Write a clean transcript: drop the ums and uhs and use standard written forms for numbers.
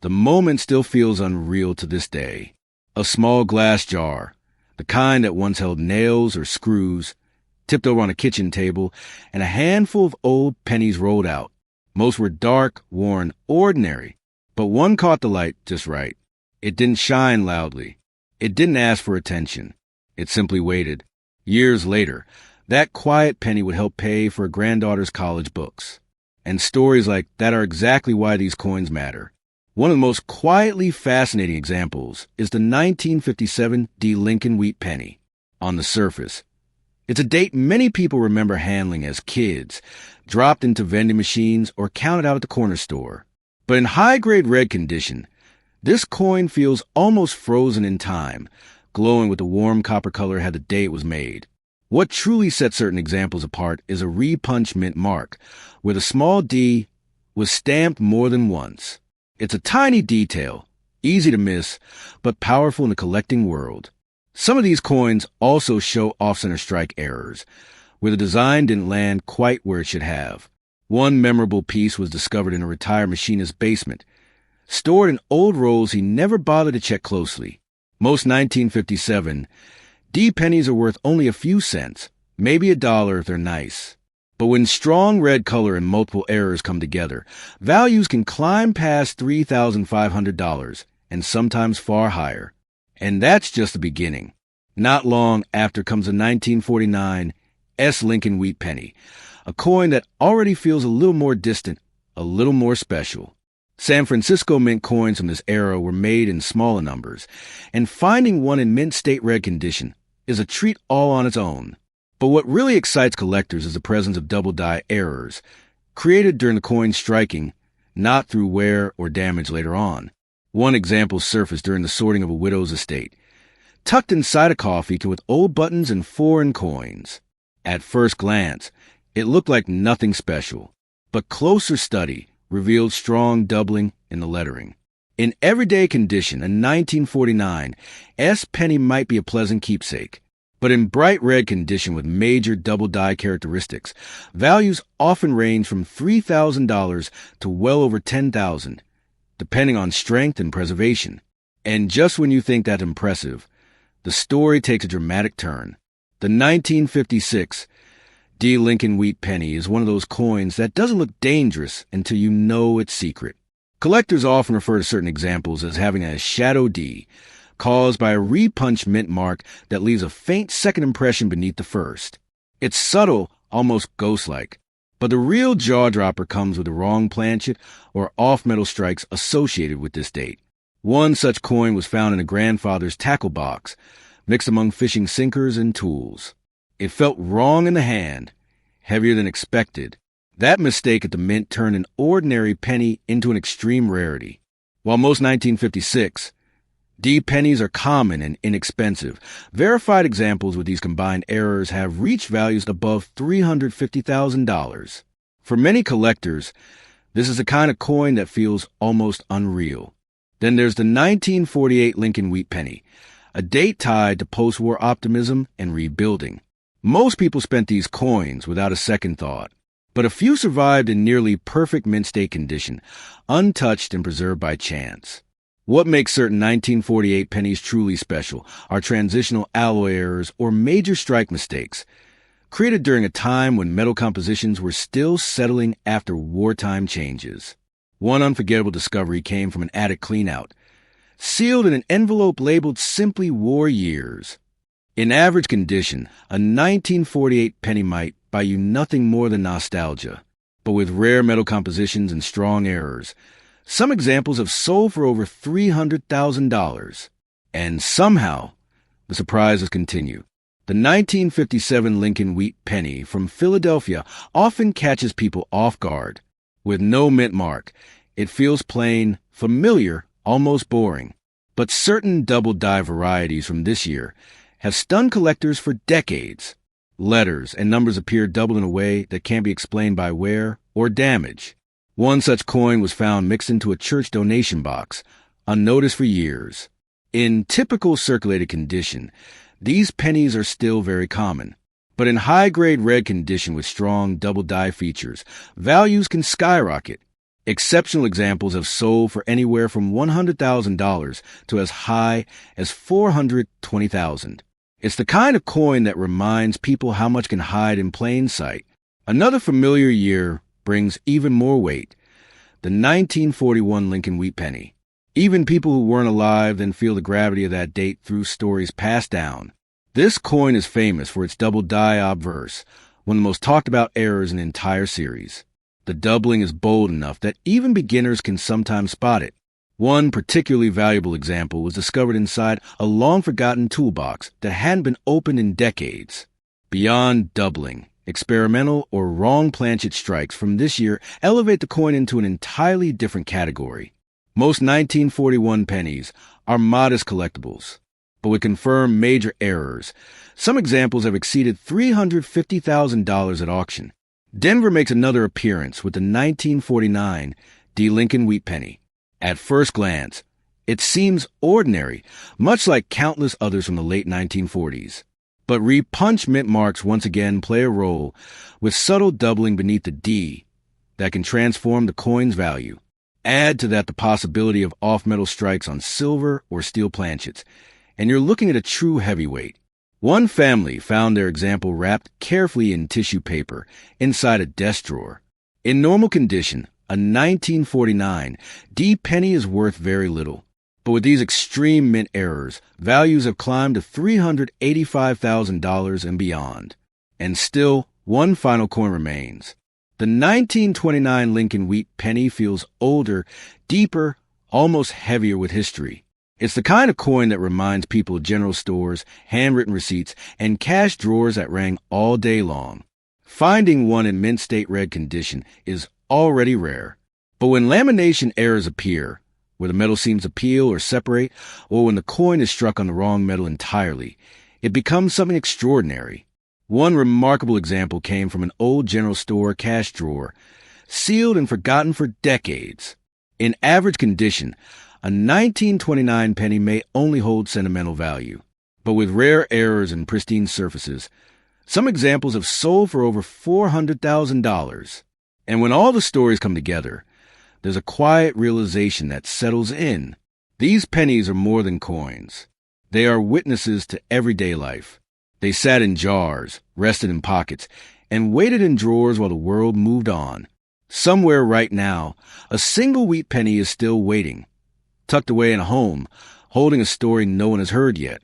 The moment still feels unreal to this day. A small glass jar, the kind that once held nails or screws, tipped over on a kitchen table, and a handful of old pennies rolled out. Most were dark, worn, ordinary, but one caught the light just right. It didn't shine loudly. It didn't ask for attention. It simply waited. Years later, that quiet penny would help pay for a granddaughter's college books. And stories like that are exactly why these coins matter. One of the most quietly fascinating examples is the 1957 Lincoln Wheat Penny. On the surface, it's a date many people remember handling as kids, dropped into vending machines or counted out at the corner store. But in high-grade red condition, this coin feels almost frozen in time, glowing with the warm copper color had the day it was made. What truly sets certain examples apart is a Repunched mint mark, where the small D was stamped more than once. It's a tiny detail, easy to miss, but powerful in the collecting world. Some of these coins also show off-center strike errors, where the design didn't land quite where it should have. One memorable piece was discovered in a retired machinist's basement, stored in old rolls he never bothered to check closely. Most 1957 D pennies are worth only a few cents, maybe $1 if they're nice. But when strong red color and multiple errors come together, values can climb past $3,500 and sometimes far higher. And that's just the beginning. Not long after comes the 1949 Lincoln Wheat Penny, a coin that already feels a little more distant, a little more special. San Francisco mint coins from this era were made in smaller numbers, and finding one in mint state red condition is a treat all on its own. But what really excites collectors is the presence of double die errors, created during the coin's striking, not through wear or damage later on. One example surfaced during the sorting of a widow's estate, tucked inside a coffee can with old buttons and foreign coins. At first glance, it looked like nothing special, but closer study revealed strong doubling in the lettering. In everyday condition, a 1949 S penny might be a pleasant keepsake, but in bright red condition with major double die characteristics, values often range from $3,000 to well over $10,000, depending on strength and preservation. And just when you think that's impressive, the story takes a dramatic turn. The 1956 Lincoln Wheat Penny is one of those coins that doesn't look dangerous until you know its secret. Collectors often refer to certain examples as having a shadow D, caused by a repunched mint mark that leaves a faint second impression beneath the first. It's subtle, almost ghost-like, but the real jaw-dropper comes with the wrong planchet or off-metal strikes associated with this date. One such coin was found in a grandfather's tackle box, mixed among fishing sinkers and tools. It felt wrong in the hand, heavier than expected. That mistake at the mint turned an ordinary penny into an extreme rarity. While most 1956 D pennies are common and inexpensive, verified examples with these combined errors have reached values above $350,000. For many collectors, this is the kind of coin that feels almost unreal. Then there's the 1948 Lincoln Wheat Penny, a date tied to post-war optimism and rebuilding. Most people spent these coins without a second thought, but a few survived in nearly perfect mint state condition, untouched and preserved by chance. What makes certain 1948 pennies truly special are transitional alloy errors or major strike mistakes, created during a time when metal compositions were still settling after wartime changes. One unforgettable discovery came from an attic cleanout, sealed in an envelope labeled simply War Years. In average condition, a 1948 penny might buy you nothing more than nostalgia, but with rare metal compositions and strong errors, some examples have sold for over $300,000. And somehow, the surprises continue. The 1957 Lincoln Wheat Penny from Philadelphia often catches people off guard. With no mint mark, it feels plain, familiar, almost boring. But certain double die varieties from this year have stunned collectors for decades. Letters and numbers appear doubled in a way that can't be explained by wear or damage. One such coin was found mixed into a church donation box, unnoticed for years. In typical circulated condition, these pennies are still very common. But in high-grade red condition with strong double die features, values can skyrocket. Exceptional examples have sold for anywhere from $100,000 to as high as $420,000. It's the kind of coin that reminds people how much can hide in plain sight. Another familiar year brings even more weight. The 1941 Lincoln Wheat Penny. Even people who weren't alive then feel the gravity of that date through stories passed down. This coin is famous for its double die obverse, one of the most talked about errors in the entire series. The doubling is bold enough that even beginners can sometimes spot it. One particularly valuable example was discovered inside a long-forgotten toolbox that hadn't been opened in decades. Beyond doubling, experimental or wrong planchet strikes from this year elevate the coin into an entirely different category. Most 1941 pennies are modest collectibles, but with confirmed major errors. Some examples have exceeded $350,000 at auction. Denver makes another appearance with the 1949 Lincoln Wheat Penny. At first glance, it seems ordinary, much like countless others from the late 1940s. But Repunched mint marks once again play a role, with subtle doubling beneath the D that can transform the coin's value. Add to that the possibility of off-metal strikes on silver or steel planchets, and you're looking at a true heavyweight. One family found their example wrapped carefully in tissue paper inside a desk drawer. In normal condition, a 1949 D penny is worth very little. But with these extreme mint errors, values have climbed to $385,000 and beyond. And still, one final coin remains. The 1929 Lincoln Wheat Penny feels older, deeper, almost heavier with history. It's the kind of coin that reminds people of general stores, handwritten receipts, and cash drawers that rang all day long. Finding one in mint state red condition is already rare. But when lamination errors appear, where the metal seems to peel or separate, or when the coin is struck on the wrong metal entirely, it becomes something extraordinary. One remarkable example came from an old general store cash drawer, sealed and forgotten for decades. In average condition, a 1929 penny may only hold sentimental value, but with rare errors and pristine surfaces, some examples have sold for over $400,000. And when all the stories come together, there's a quiet realization that settles in. These pennies are more than coins. They are witnesses to everyday life. They sat in jars, rested in pockets, and waited in drawers while the world moved on. Somewhere right now, a single wheat penny is still waiting, tucked away in a home, holding a story no one has heard yet.